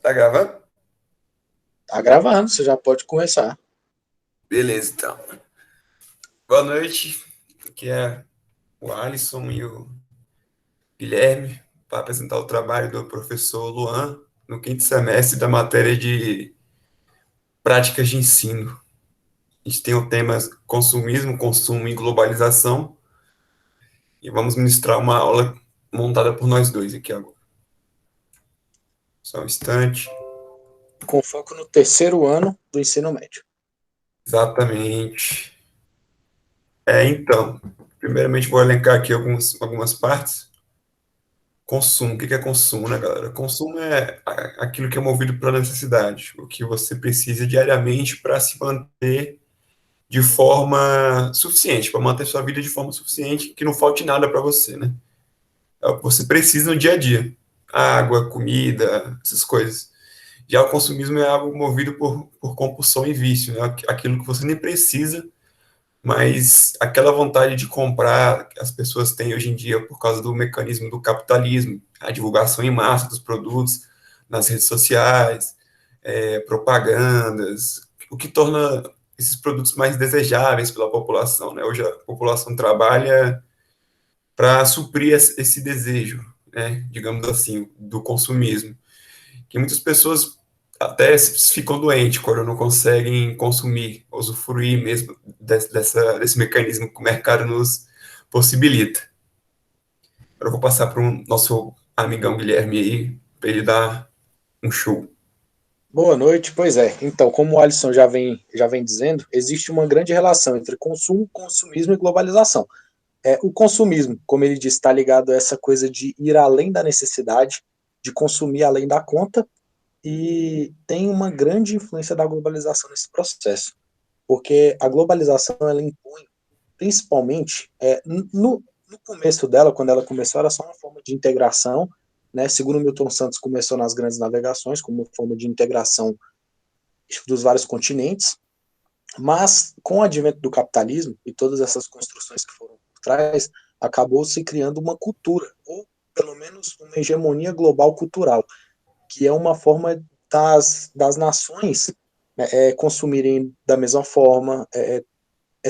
Tá gravando? Tá gravando, você já pode começar. Beleza, então. Boa noite. Aqui é o Alisson e o Guilherme para apresentar o trabalho do professor Luan no quinto semestre da matéria de práticas de ensino. A gente tem o tema consumismo, consumo e globalização e vamos ministrar uma aula montada por nós dois aqui agora. Só um instante. Com foco no terceiro ano do ensino médio. Exatamente. Então, primeiramente vou elencar aqui algumas partes. Consumo, o que que é consumo, né, galera? Consumo é aquilo que é movido pela necessidade, o que você precisa diariamente para se manter de forma suficiente, para manter sua vida de forma suficiente, que não falte nada para você, né? É o que você precisa no dia a dia. Água, comida, essas coisas. Já o consumismo é algo movido por compulsão e vício, né? Aquilo que você nem precisa, mas aquela vontade de comprar que as pessoas têm hoje em dia por causa do mecanismo do capitalismo, a divulgação em massa dos produtos nas redes sociais, propagandas, o que torna esses produtos mais desejáveis pela população, né? Hoje a população trabalha para suprir esse desejo, né? Digamos assim, do consumismo, que muitas pessoas até ficam doentes quando não conseguem consumir, usufruir mesmo desse mecanismo que o mercado nos possibilita. Agora eu vou passar para o nosso amigão Guilherme aí, para ele dar um show. Boa noite, pois é. Então, como o Alisson já vem dizendo, existe uma grande relação entre consumo, consumismo e globalização. O consumismo, como ele disse, está ligado a essa coisa de ir além da necessidade, de consumir além da conta, e tem uma grande influência da globalização nesse processo, porque a globalização ela impõe, principalmente, no começo dela, quando ela começou, era só uma forma de integração, né? Segundo Milton Santos, começou nas grandes navegações como uma forma de integração dos vários continentes, mas com o advento do capitalismo e todas essas construções que foram por trás, acabou se criando uma cultura, ou pelo menos uma hegemonia global cultural, que é uma forma das nações, né, consumirem da mesma forma,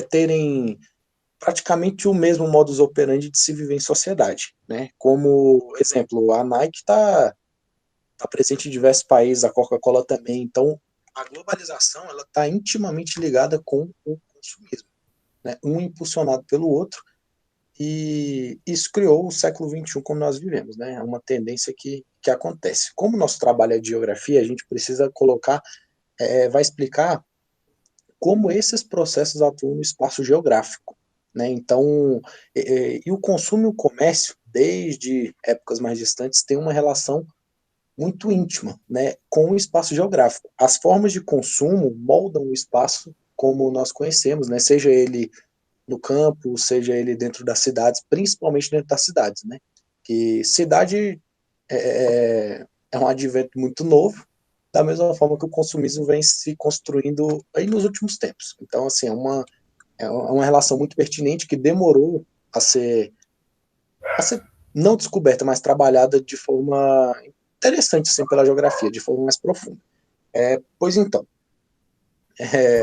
terem praticamente o mesmo modus operandi de se viver em sociedade, né? Como exemplo, a Nike tá presente em diversos países, a Coca-Cola também. Então, a globalização ela está intimamente ligada com o consumismo, né? Um impulsionado pelo outro, e isso criou o século XXI como nós vivemos, né? É uma tendência que acontece. Como o nosso trabalho é de geografia, a gente precisa colocar, vai explicar como esses processos atuam no espaço geográfico, né? Então, e o consumo e o comércio, desde épocas mais distantes, têm uma relação muito íntima, né, com o espaço geográfico. As formas de consumo moldam o espaço como nós conhecemos, né, seja ele no campo, seja ele dentro das cidades, principalmente dentro das cidades, né, que cidade é um advento muito novo, da mesma forma que o consumismo vem se construindo aí nos últimos tempos. Então, assim, é uma relação muito pertinente que demorou a ser não descoberta, mas trabalhada de forma interessante, assim, pela geografia, de forma mais profunda. Pois então, é,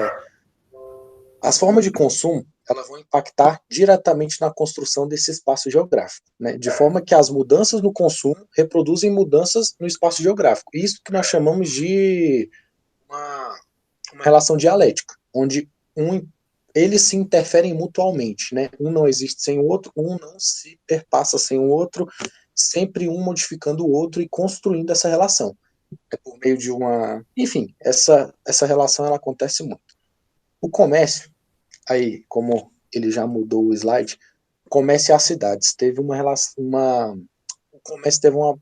as formas de consumo elas vão impactar diretamente na construção desse espaço geográfico, né? De forma que as mudanças no consumo reproduzem mudanças no espaço geográfico. Isso que nós chamamos de uma, uma relação dialética, onde eles se interferem mutualmente, né? Um não existe sem o outro, um não se perpassa sem o outro, sempre um modificando o outro e construindo essa relação. É por meio de uma, enfim, essa relação ela acontece muito. O comércio, aí, como ele já mudou o slide, o comércio e as cidades teve uma relação, o comércio teve um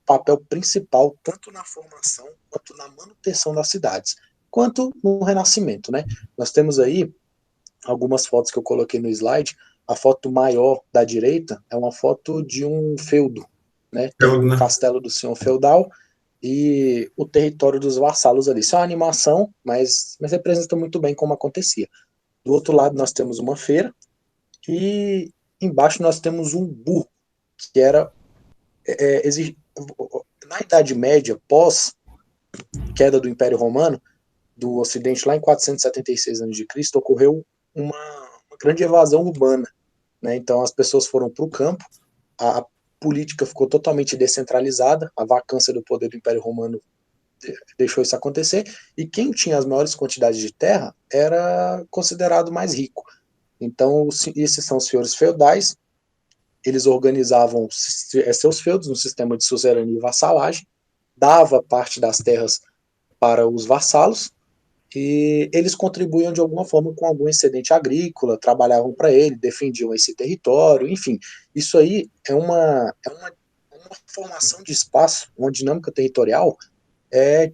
papel principal tanto na formação quanto na manutenção das cidades, quanto no renascimento, né? Nós temos aí algumas fotos que eu coloquei no slide. A foto maior da direita é uma foto de um feudo, né? Tem Eu, o né? castelo do senhor feudal e o território dos vassalos ali. Isso é uma animação, mas representa muito bem como acontecia. Do outro lado nós temos uma feira e embaixo nós temos um burro, que era na Idade Média, pós queda do Império Romano, do Ocidente, lá em 476 a.C., ocorreu uma grande evasão urbana. Né? Então as pessoas foram para o campo, a política ficou totalmente descentralizada, a vacância do poder do Império Romano deixou isso acontecer, e quem tinha as maiores quantidades de terra era considerado mais rico. Então, esses são os senhores feudais, eles organizavam seus feudos no sistema de suzerania e vassalagem, dava parte das terras para os vassalos, e eles contribuíam de alguma forma com algum excedente agrícola, trabalhavam para ele, defendiam esse território, enfim. Isso aí uma formação de espaço, uma dinâmica territorial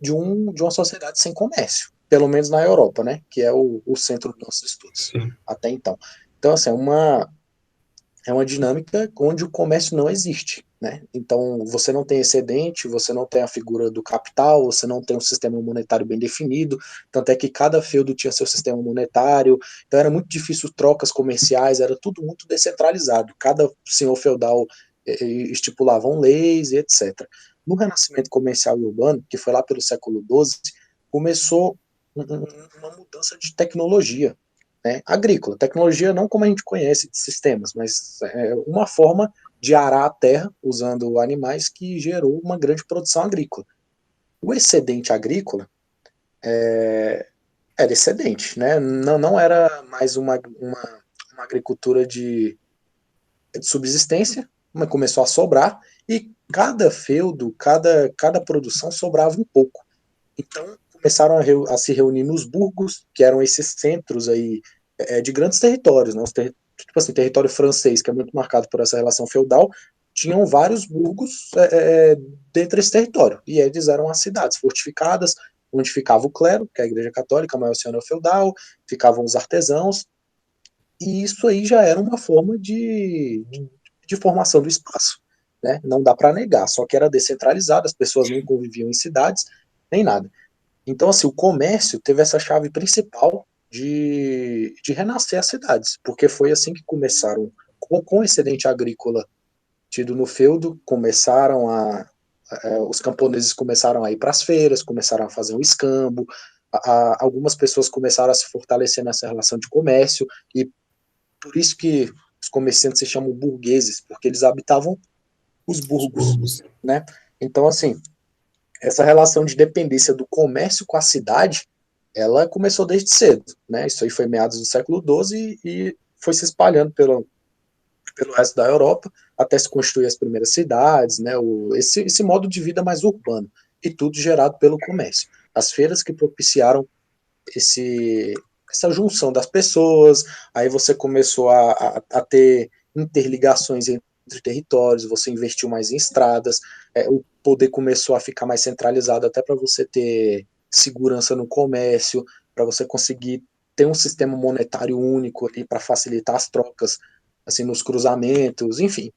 de uma sociedade sem comércio, pelo menos na Europa, né, que é o centro dos nossos estudos Sim. até então. Então, assim, é uma dinâmica onde o comércio não existe, né? Então, você não tem excedente, você não tem a figura do capital, você não tem um sistema monetário bem definido, tanto é que cada feudo tinha seu sistema monetário, então era muito difícil trocas comerciais, era tudo muito descentralizado, cada senhor feudal estipulavam leis e etc. No Renascimento Comercial e Urbano, que foi lá pelo século XII, começou uma mudança de tecnologia, né, agrícola. Tecnologia não como a gente conhece de sistemas, mas uma forma de arar a terra usando animais que gerou uma grande produção agrícola. O excedente agrícola era excedente, né? Não era mais uma agricultura de subsistência, mas começou a sobrar e cada feudo, cada produção sobrava um pouco. Então começaram a se reunir nos burgos, que eram esses centros aí de grandes territórios, né? Tipo assim, território francês, que é muito marcado por essa relação feudal, tinham vários burgos dentro desse território, e eles eram as cidades fortificadas, onde ficava o clero, que é a igreja católica, a maior senhora feudal, ficavam os artesãos, e isso aí já era uma forma de formação do espaço. Né? Não dá para negar, só que era descentralizado, as pessoas não conviviam em cidades, nem nada. Então, assim, o comércio teve essa chave principal de renascer as cidades, porque foi assim que começaram, com o excedente agrícola tido no feudo, os camponeses começaram a ir para as feiras, começaram a fazer um escambo, algumas pessoas começaram a se fortalecer nessa relação de comércio, e por isso que os comerciantes se chamam burgueses, porque eles habitavam os Os burgos, burgos. né? Então, assim, essa relação de dependência do comércio com a cidade, ela começou desde cedo, né? Isso aí foi meados do século XII e foi se espalhando pelo resto da Europa até se construir as primeiras cidades, né? Esse modo de vida mais urbano e tudo gerado pelo comércio. As feiras que propiciaram esse, essa junção das pessoas, aí você começou a ter interligações entre territórios, você investiu mais em estradas, o poder começou a ficar mais centralizado até para você ter segurança no comércio, para você conseguir ter um sistema monetário único ali para facilitar as trocas, assim, nos cruzamentos, enfim.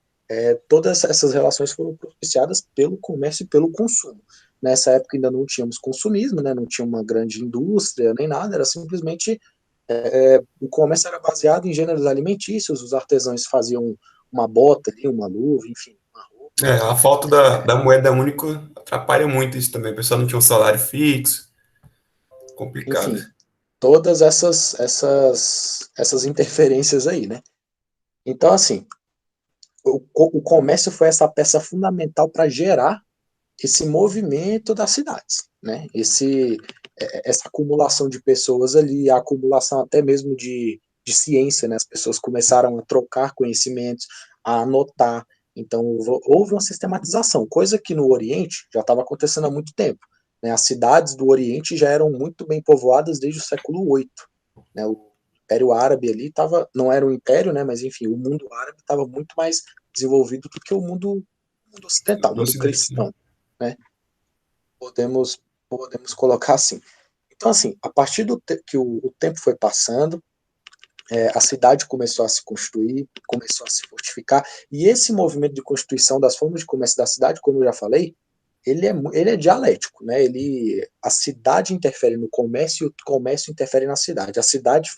Todas essas relações foram propiciadas pelo comércio e pelo consumo. Nessa época ainda não tínhamos consumismo, né? Não tinha uma grande indústria nem nada, era simplesmente o comércio era baseado em gêneros alimentícios, os artesãos faziam uma bota ali, uma luva, enfim, uma roupa, A falta da moeda única atrapalha muito isso também. O pessoal não tinha um salário fixo, complicado. enfim, todas essas interferências aí, né? Então, assim, o comércio foi essa peça fundamental para gerar esse movimento das cidades, né? Essa acumulação de pessoas ali, a acumulação até mesmo de ciência, né? As pessoas começaram a trocar conhecimentos, a anotar. Então, houve uma sistematização, coisa que no Oriente já estava acontecendo há muito tempo. Né? As cidades do Oriente já eram muito bem povoadas desde o século VIII. Né? O Império Árabe ali estava, não era um império, né? Mas enfim, o mundo árabe estava muito mais desenvolvido do que o mundo ocidental, o Do mundo Ocidente, né? cristão, né? Podemos colocar assim. Então, assim, a partir que o tempo foi passando, a cidade começou a se construir, começou a se fortificar, e esse movimento de constituição das formas de comércio da cidade, como eu já falei, ele é dialético, né? A cidade interfere no comércio e o comércio interfere na cidade. A cidade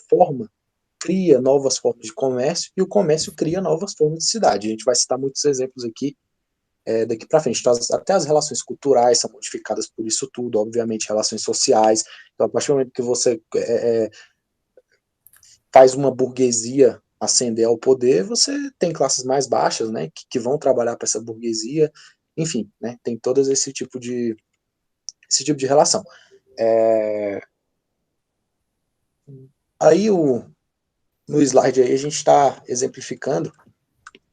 cria novas formas de comércio e o comércio cria novas formas de cidade. A gente vai citar muitos exemplos aqui daqui para frente. Então, até as relações culturais são modificadas por isso tudo, obviamente, relações sociais. Então, a partir do momento que você faz uma burguesia ascender ao poder, você tem classes mais baixas, né, que vão trabalhar para essa burguesia, enfim, né, tem todo esse tipo de relação. Aí no slide aí a gente está exemplificando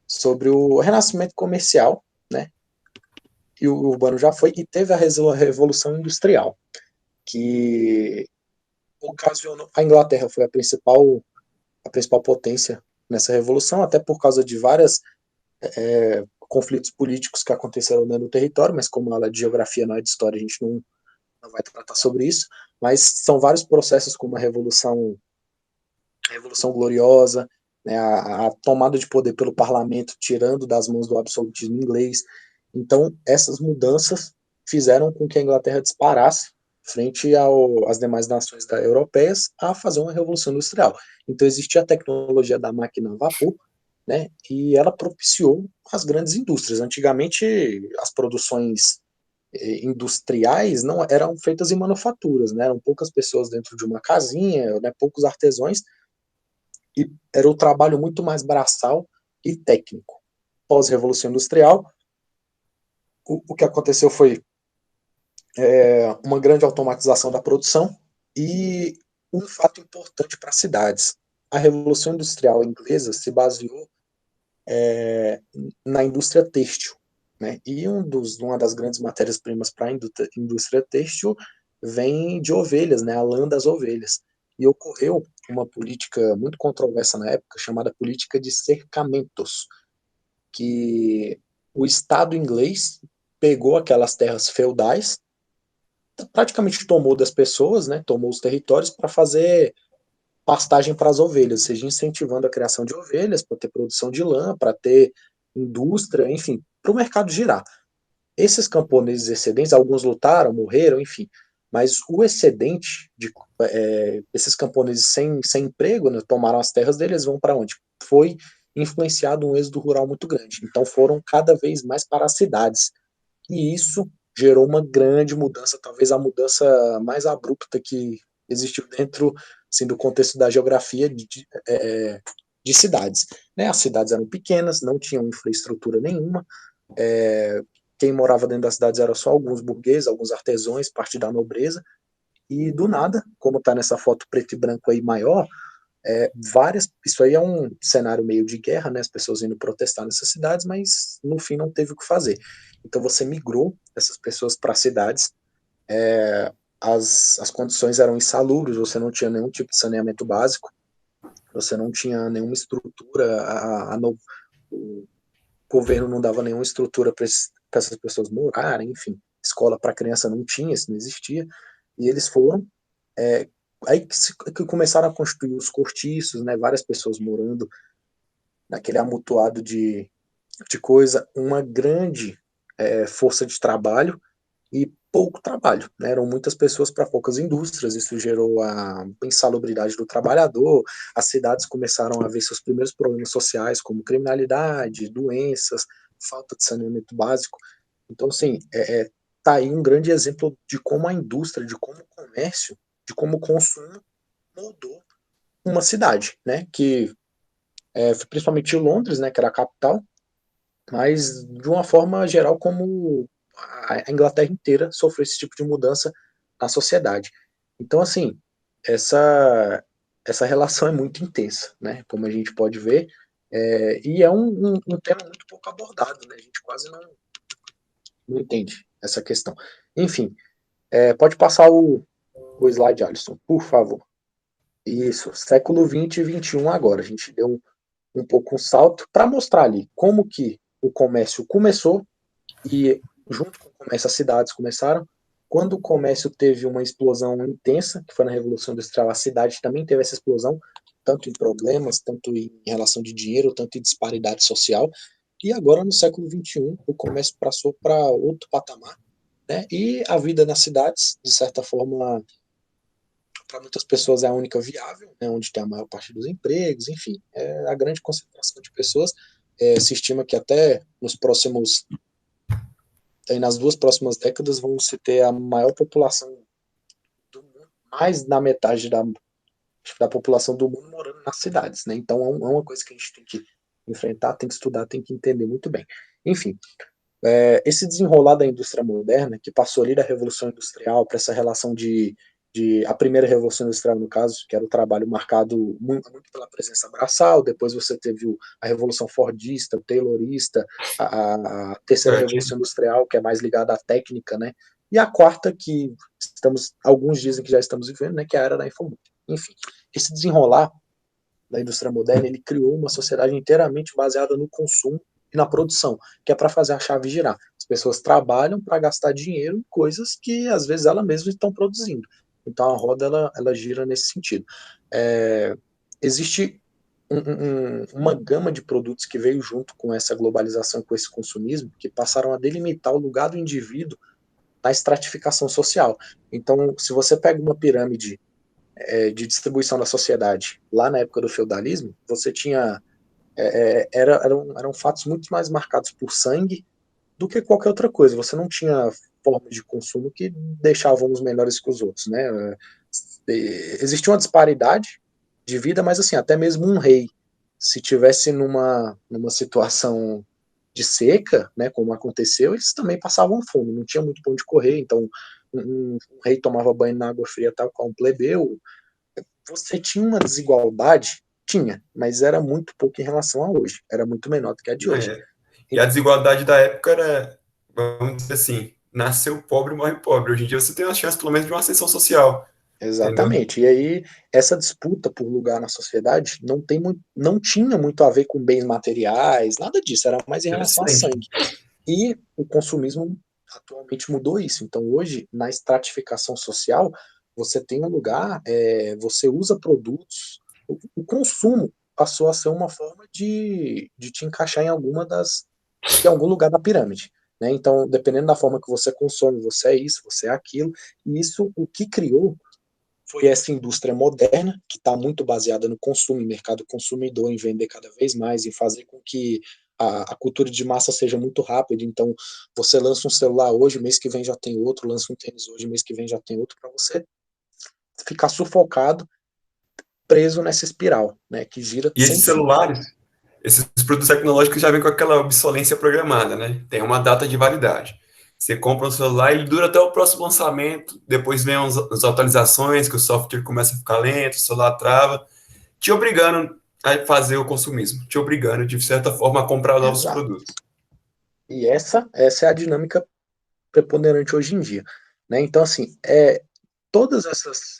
sobre o renascimento comercial, né, e o urbano já foi, e teve a Revolução Industrial, que ocasionou, a Inglaterra foi a principal potência nessa revolução, até por causa de várias conflitos políticos que aconteceram dentro do território, mas como aula de geografia não é de história, a gente não vai tratar sobre isso, mas são vários processos como a Revolução Gloriosa, né, a tomada de poder pelo parlamento, tirando das mãos do absolutismo inglês. Então, essas mudanças fizeram com que a Inglaterra disparasse frente às demais nações europeias a fazer uma revolução industrial. Então, existia a tecnologia da máquina a vapor, né, e ela propiciou as grandes indústrias. Antigamente, as produções industriais não eram feitas em manufaturas, né, eram poucas pessoas dentro de uma casinha, né, poucos artesãos, e era o trabalho muito mais braçal e técnico. Pós-revolução industrial, o que aconteceu foi uma grande automatização da produção e um fato importante para as cidades. A revolução industrial inglesa se baseou na indústria têxtil, né? E uma das grandes matérias-primas para a indústria têxtil vem de ovelhas, né? A lã das ovelhas. E ocorreu uma política muito controversa na época, chamada política de cercamentos, que o Estado inglês pegou aquelas terras feudais, praticamente tomou das pessoas, né, tomou os territórios para fazer pastagem para as ovelhas, ou seja, incentivando a criação de ovelhas, para ter produção de lã, para ter indústria, enfim, para o mercado girar. Esses camponeses excedentes, alguns lutaram, morreram, enfim, mas o excedente de esses camponeses sem emprego, né, tomaram as terras deles, vão para onde? Foi influenciado um êxodo rural muito grande. Então foram cada vez mais para as cidades. E isso gerou uma grande mudança, talvez a mudança mais abrupta que existiu dentro assim, do contexto da geografia de cidades. Né? As cidades eram pequenas, não tinham infraestrutura nenhuma, quem morava dentro das cidades era só alguns burgueses, alguns artesãos, parte da nobreza, e do nada, como está nessa foto preto e branco aí maior, isso aí é um cenário meio de guerra, né, as pessoas indo protestar nessas cidades, mas no fim não teve o que fazer. Então você migrou essas pessoas para cidades, as condições eram insalubres, você não tinha nenhum tipo de saneamento básico, você não tinha nenhuma estrutura, o governo não dava nenhuma estrutura para essas pessoas morarem, enfim, escola para criança não tinha, isso não existia, e eles foram aí que começaram a construir os cortiços, né, várias pessoas morando naquele amontoado de coisa, uma grande força de trabalho e pouco trabalho, né? Eram muitas pessoas para poucas indústrias, isso gerou a insalubridade do trabalhador, as cidades começaram a ver seus primeiros problemas sociais, como criminalidade, doenças, falta de saneamento básico. Então, assim, tá aí um grande exemplo de como a indústria, de como o comércio, de como o consumo moldou uma cidade, né? Que principalmente Londres, né? Que era a capital, mas de uma forma geral, como a Inglaterra inteira sofreu esse tipo de mudança na sociedade. Então, assim, essa, essa relação é muito intensa, né? Como a gente pode ver, e é um tema muito pouco abordado, né? A gente quase não entende essa questão. Enfim, pode passar o slide, Alisson, por favor. Isso, século 20 e 21 agora. A gente deu um pouco um salto para mostrar ali como que o comércio começou e junto com o comércio as cidades começaram. Quando o comércio teve uma explosão intensa, que foi na Revolução Industrial, a cidade também teve essa explosão, tanto em problemas, tanto em relação de dinheiro, tanto em disparidade social. E agora, no século XXI, o comércio passou para outro patamar, né? E a vida nas cidades, de certa forma, para muitas pessoas é a única viável, né? Onde tem a maior parte dos empregos, enfim, é a grande concentração de pessoas. Se estima que até nos próximos aí nas 2 próximas décadas vão se ter a maior população do mundo, mais da metade da população do mundo morando nas cidades, né? Então é uma coisa que a gente tem que enfrentar, tem que estudar, tem que entender muito bem. Enfim, esse desenrolar da indústria moderna, que passou ali da Revolução Industrial para essa relação de a primeira Revolução Industrial, no caso, que era o trabalho marcado muito pela presença braçal, depois você teve a Revolução Fordista, o Taylorista, a terceira Revolução Industrial, que é mais ligada à técnica, né? E a quarta, que alguns dizem que já estamos vivendo, né, que é a era da informática. Enfim, esse desenrolar da indústria moderna, ele criou uma sociedade inteiramente baseada no consumo e na produção, que é para fazer a chave girar. As pessoas trabalham para gastar dinheiro em coisas que às vezes elas mesmas estão produzindo. Então a roda ela gira nesse sentido. Existe uma gama de produtos que veio junto com essa globalização, com esse consumismo, que passaram a delimitar o lugar do indivíduo na estratificação social. Então, se você pega uma pirâmide de distribuição da sociedade lá na época do feudalismo, você tinha eram fatos muito mais marcados por sangue do que qualquer outra coisa. Você não tinha formas de consumo que deixavam uns melhores que os outros, né? Existia uma disparidade de vida, mas assim, até mesmo um rei, se tivesse numa situação de seca, né, como aconteceu, eles também passavam fome, não tinha muito pra onde correr, então um rei tomava banho na água fria tal qual um plebeu. Você tinha uma desigualdade? Tinha, mas era muito pouco em relação a hoje. Era muito menor do que a de hoje. E a desigualdade da época era, vamos dizer assim, nasceu pobre, morre pobre. Hoje em dia você tem uma chance, pelo menos, de uma ascensão social, entendeu? Exatamente. E aí, essa disputa por lugar na sociedade não tinha muito a ver com bens materiais, nada disso, era mais em relação a Interessante. sangue. E o consumismo atualmente mudou isso. Então, hoje, na estratificação social, você tem um lugar, você usa produtos, o consumo passou a ser uma forma de te encaixar em algum lugar da pirâmide. Né? Então, dependendo da forma que você consome, você é isso, você é aquilo, e isso o que criou foi essa indústria moderna, que está muito baseada no consumo, em mercado consumidor, em vender cada vez mais, em fazer com que a cultura de massa seja muito rápida. Então, você lança um celular hoje, mês que vem já tem outro, lança um tênis hoje, mês que vem já tem outro, para você ficar sufocado, preso nessa espiral, né, que gira E sem esses fim. celulares, esses produtos tecnológicos já vêm com aquela obsolência programada, né? Tem uma data de validade. Você compra um celular, ele dura até o próximo lançamento, depois vem as atualizações, que o software começa a ficar lento, o celular trava, te obrigando a fazer o consumismo, te obrigando, de certa forma, a comprar novos Exato. produtos. E essa é a dinâmica preponderante hoje em dia. Né? Então, assim,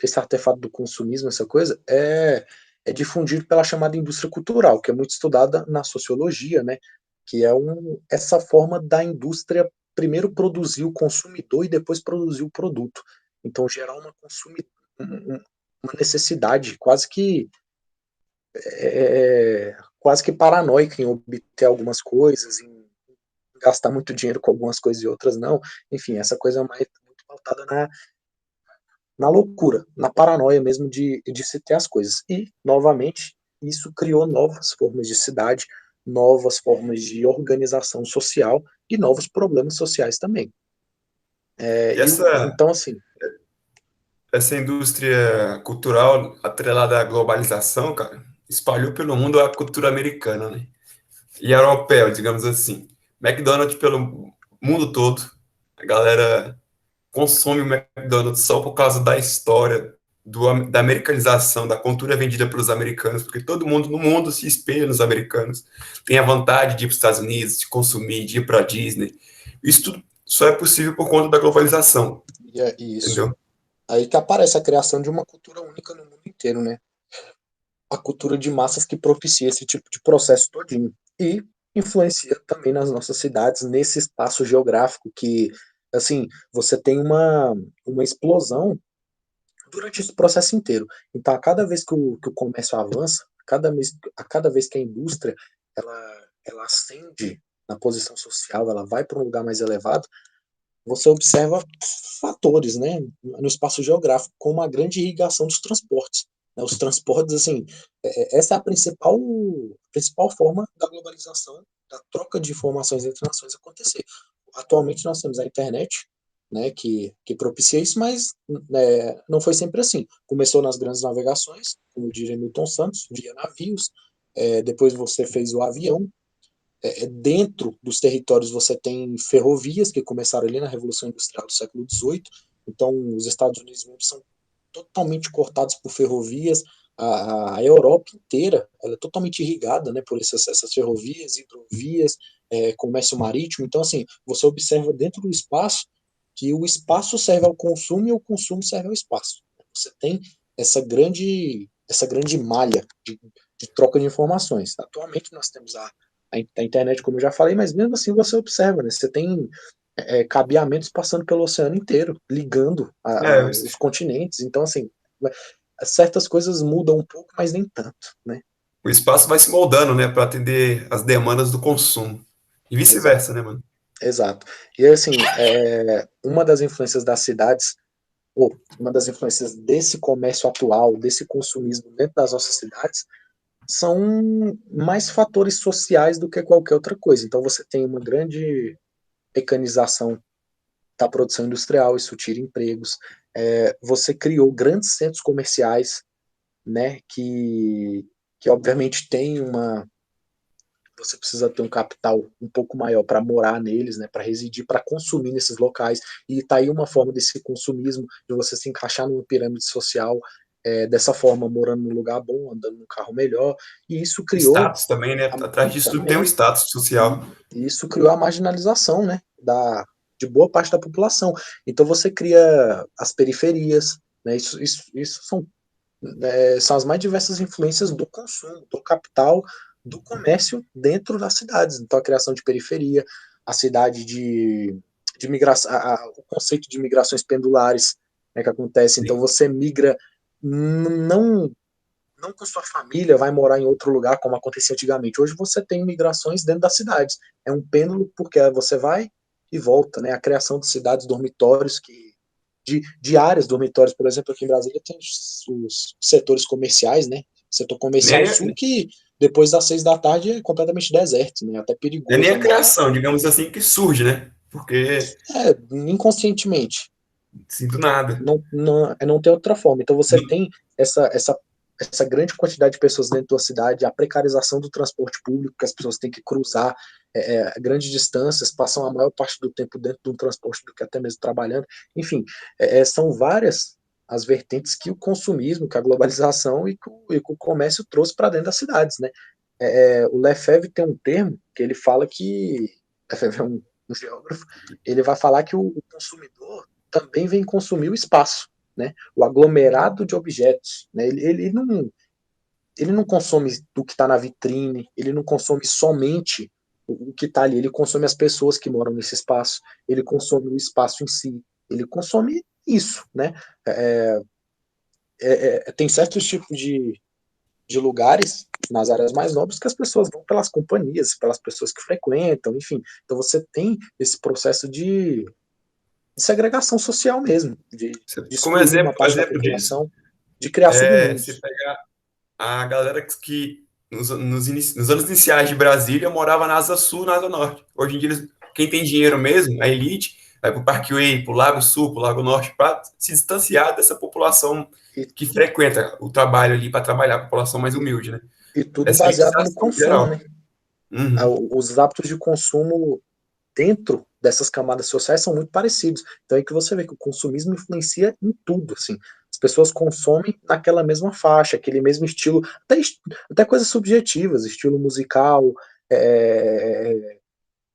esse artefato do consumismo, essa coisa, é difundido pela chamada indústria cultural, que é muito estudada na sociologia, né? Que é essa forma da indústria primeiro produzir o consumidor e depois produzir o produto. Então, gerar uma necessidade quase que paranoica em obter algumas coisas, em gastar muito dinheiro com algumas coisas e outras não. Enfim, essa coisa é muito pautada na loucura, na paranoia mesmo de se ter as coisas. E, novamente, isso criou novas formas de cidade, novas formas de organização social e novos problemas sociais também. E essa, Então, assim, essa indústria cultural atrelada à globalização, cara, espalhou pelo mundo a cultura americana, né? E europeia, digamos assim. McDonald's pelo mundo todo. A galera consome o McDonald's só por causa da história, da americanização, da cultura vendida pelos americanos, porque todo mundo no mundo se espelha nos americanos. Tem a vontade de ir para os Estados Unidos, de consumir, de ir para a Disney. Isso tudo só é possível por conta da globalização, e é isso. entendeu? Aí que aparece a criação de uma cultura única no mundo inteiro, né? A cultura de massas que propicia esse tipo de processo todinho. E influencia também nas nossas cidades, nesse espaço geográfico que, assim, você tem uma explosão durante esse processo inteiro. Então, a cada vez que o comércio avança, a cada vez que a indústria ela ascende na posição social, ela vai para um lugar mais elevado, você observa fatores, né, no espaço geográfico, como a grande irrigação dos transportes. Né, os transportes, assim, essa é a principal forma da globalização, da troca de informações entre nações acontecer. atualmente nós temos a internet, né, que propicia isso, mas não foi sempre assim. Começou nas grandes navegações, como diria Milton Santos, via navios, depois você fez o avião, dentro dos territórios você tem ferrovias que começaram ali na Revolução Industrial do século XVIII, então os Estados Unidos são totalmente cortados por ferrovias, a Europa inteira ela é totalmente irrigada, né, por essas ferrovias, hidrovias, comércio marítimo, então assim, você observa dentro do espaço que o espaço serve ao consumo e o consumo serve ao espaço. Você tem essa grande malha de troca de informações. Atualmente nós temos a internet, como eu já falei, mas mesmo assim você observa, né? Você tem cabeamentos passando pelo oceano inteiro, ligando É, os continentes. Então, assim, certas coisas mudam um pouco, mas nem tanto, né? o espaço vai se moldando, né, para atender as demandas do consumo. E Exato, vice-versa, né, mano? exato. E assim, uma das influências das cidades, ou uma das influências desse comércio atual, desse consumismo dentro das nossas cidades, são mais fatores sociais do que qualquer outra coisa. Então você tem uma grande mecanização da produção industrial, isso tira empregos. Você criou grandes centros comerciais, né, que obviamente tem você precisa ter um capital um pouco maior para morar neles, né, para residir, para consumir nesses locais. E está aí uma forma desse consumismo, de você se encaixar numa pirâmide social, dessa forma, morando num lugar bom, andando num carro melhor. E isso criou Status também, né? a, Atrás disso tudo tem um também, status social. e isso criou a marginalização, né, de boa parte da população. Então você cria as periferias, né, isso são as mais diversas influências do consumo, do capital, do comércio dentro das cidades. Então a criação de periferia, a cidade de migração, o conceito de migrações pendulares, né, que acontece. Então Sim. você migra não não com sua família, vai morar em outro lugar, como acontecia antigamente. Hoje você tem migrações dentro das cidades. É um pêndulo, porque você vai e volta, né? A criação de cidades dormitórios, de áreas dormitórios, por exemplo, aqui em Brasília tem os setores comerciais, né? Setor comercial sul, Nem, que depois das 6 da tarde é completamente deserto, né? Até não é nem perigoso a morar. criação, digamos assim, que surge, né? Porque, Inconscientemente. assim, do nada. Não tem outra forma. Então você tem essa grande quantidade de pessoas dentro da cidade, a precarização do transporte público, que as pessoas têm que cruzar grandes distâncias, passam a maior parte do tempo dentro de um transporte do que até mesmo trabalhando. Enfim, são várias as vertentes que o consumismo, que a globalização e que o comércio trouxe para dentro das cidades, né? O Lefebvre tem um termo que ele fala que Lefebvre é um geógrafo, ele vai falar que o consumidor também vem consumir o espaço, né? O aglomerado de objetos, né? Ele não consome o que está na vitrine, ele não consome somente o que está ali, ele consome as pessoas que moram nesse espaço, ele consome o espaço em si, ele consome isso, né? É, tem certos tipos de lugares nas áreas mais nobres que as pessoas vão pelas companhias, pelas pessoas que frequentam, enfim. Então você tem esse processo de segregação social mesmo, de Como excluir uma exemplo, parte da exemplo disso, população, de criar você submundos. pega a galera que nos anos iniciais de Brasília morava na Asa Sul, na Asa Norte. Hoje em dia, quem tem dinheiro mesmo, a elite, vai para o Parkway, para o Lago Sul, para o Lago Norte, para se distanciar dessa população E, que frequenta o trabalho ali, para trabalhar, a população mais humilde, né? e tudo Essa é a baseado no elitização consumo, geral. né? Uhum. Os hábitos de consumo dentro dessas camadas sociais são muito parecidos. Então é que você vê que o consumismo influencia em tudo, assim. As pessoas consomem naquela mesma faixa, aquele mesmo estilo, até coisas subjetivas, estilo musical, é,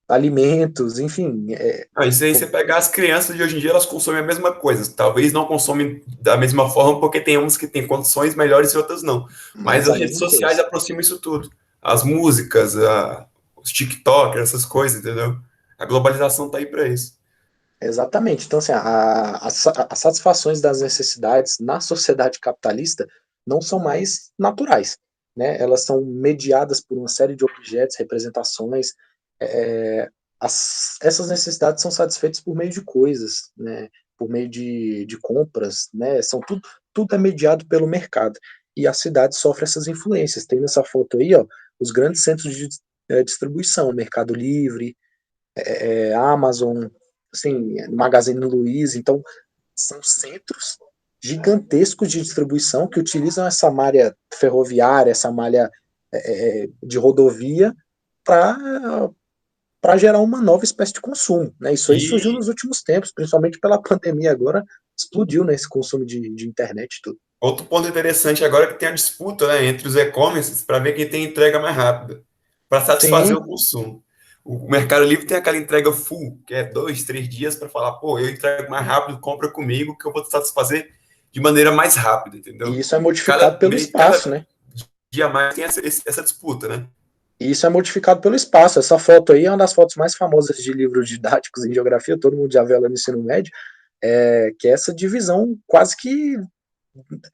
alimentos, enfim. Ah, isso aí, você pegar as crianças de hoje em dia, elas consomem a mesma coisa. Talvez não consomem da mesma forma, porque tem uns que têm condições melhores e outras não. Mas Mas as a redes mesma sociais coisa. aproximam isso tudo. As músicas, os TikTokers, essas coisas, entendeu? A globalização tá aí para isso. Exatamente. Então, assim, as satisfações das necessidades na sociedade capitalista não são mais naturais, né? Elas são mediadas por uma série de objetos, representações. é, Essas necessidades são satisfeitas por meio de coisas, né? Por meio de compras, né? Tudo é mediado pelo mercado. E a cidade sofre essas influências. Tem nessa foto aí, ó, os grandes centros de distribuição, Mercado Livre, Amazon, assim, Magazine Luiza. Então, são centros gigantescos de distribuição que utilizam essa malha ferroviária, essa malha de rodovia para gerar uma nova espécie de consumo. Né? Isso aí surgiu E nos últimos tempos, principalmente pela pandemia agora, explodiu né, esse consumo de internet e tudo. outro ponto interessante agora é que tem a disputa, né, entre os e-commerces para ver quem tem entrega mais rápida, para satisfazer o Sim, consumo. O Mercado Livre tem aquela entrega full, que é 2, 3 dias para falar, pô, eu entrego mais rápido, compra comigo, que eu vou te satisfazer de maneira mais rápida, e entendeu? isso é modificado Cada, pelo espaço, cada né? dia mais tem essa disputa, né? E isso é modificado pelo espaço. Essa foto aí é uma das fotos mais famosas de livros didáticos em geografia, todo mundo já viu ela no ensino médio, que é essa divisão quase que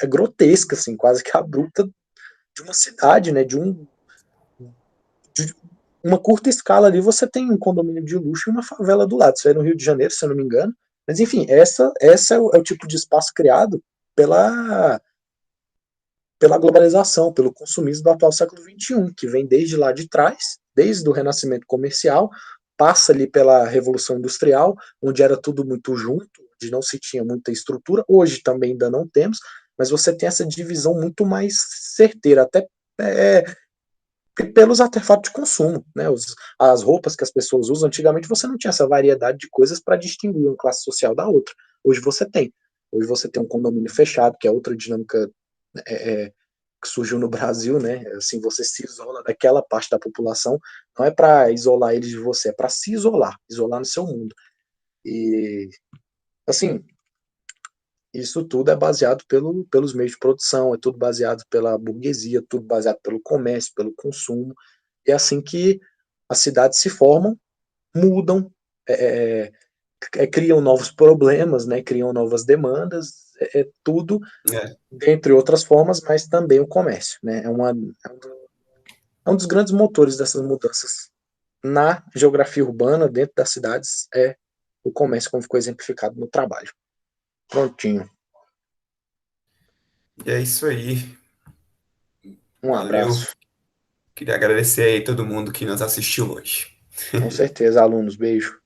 grotesca, assim, quase que abrupta de uma cidade, né? De uma curta escala ali, você tem um condomínio de luxo e uma favela do lado. Isso aí é no Rio de Janeiro, se eu não me engano. Mas enfim, essa é o tipo de espaço criado pela, pela globalização, pelo consumismo do atual século XXI, que vem desde lá de trás, desde o renascimento comercial, passa ali pela Revolução Industrial, onde era tudo muito junto, onde não se tinha muita estrutura. Hoje também ainda não temos, mas você tem essa divisão muito mais certeira, até é, pelos artefatos de consumo, né? As roupas que as pessoas usam, antigamente você não tinha essa variedade de coisas para distinguir uma classe social da outra. Hoje você tem. Hoje você tem um condomínio fechado, que é outra dinâmica que surgiu no Brasil, né? Assim, você se isola daquela parte da população, não é para isolar eles de você, é para se isolar, isolar no seu mundo. E assim, isso tudo é baseado pelos meios de produção, é tudo baseado pela burguesia, tudo baseado pelo comércio, pelo consumo. É assim que as cidades se formam, mudam, é, criam novos problemas, né, criam novas demandas, tudo É. dentre outras formas, mas também o comércio. Né, é um dos grandes motores dessas mudanças na geografia urbana, dentro das cidades, é o comércio, como ficou exemplificado no trabalho. Prontinho. E é isso aí. Um Valeu. abraço. Queria agradecer aí todo mundo que nos assistiu hoje. Com certeza, alunos. Beijo.